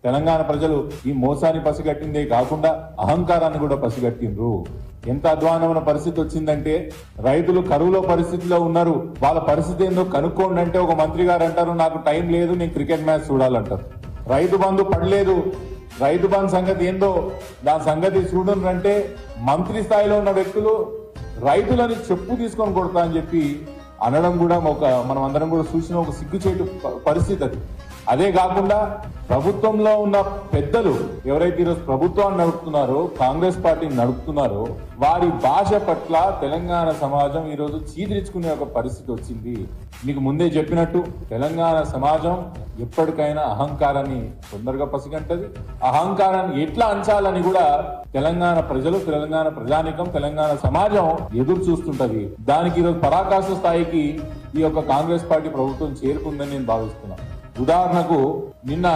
తెలంగాణ ప్రజలు ఈ మోసాన్ని పసిగట్టిందే కాకుండా అహంకారాన్ని కూడా పసిగట్టిండ్రు. ఎంత అధ్వానమైన పరిస్థితి వచ్చిందంటే రైతులు కరువులో పరిస్థితిలో ఉన్నారు. వాళ్ళ పరిస్థితి ఏందో కనుక్కోండి అంటే ఒక మంత్రి గారు అంటారు నాకు టైం లేదు, నేను క్రికెట్ మ్యాచ్ చూడాలంటారు. రైతు బంధు పడలేదు, రైతు బంధు సంగతి ఏందో దాని సంగతి చూడండి మంత్రి స్థాయిలో ఉన్న వ్యక్తులు రైతులని చెప్పు తీసుకొని కొడతా అని చెప్పి అనడం కూడా మనం అందరం కూడా చూసిన ఒక సిగ్గుచేటు పరిస్థితి అది. అదే కాకుండా ప్రభుత్వంలో ఉన్న పెద్దలు ఎవరైతే ఈరోజు ప్రభుత్వాన్ని నడుపుతున్నారో, కాంగ్రెస్ పార్టీని నడుపుతున్నారో, వారి భాష పట్ల తెలంగాణ సమాజం ఈరోజు చీదిరించుకునే ఒక పరిస్థితి వచ్చింది. మీకు ముందే చెప్పినట్టు తెలంగాణ సమాజం ఎప్పటికైనా అహంకారాన్ని తొందరగా పసిగంటది. అహంకారాన్ని ఎట్లా అంచాలని కూడా తెలంగాణ ప్రజలు, తెలంగాణ ప్రజానికం, తెలంగాణ సమాజం ఎదురు చూస్తుంటది. దానికి ఈరోజు పరాకాష్ఠ స్థాయికి ఈ యొక్క కాంగ్రెస్ పార్టీ ప్రభుత్వం చేరుకుందని నేను భావిస్తున్నాను. ఉదాహరణకు నిన్న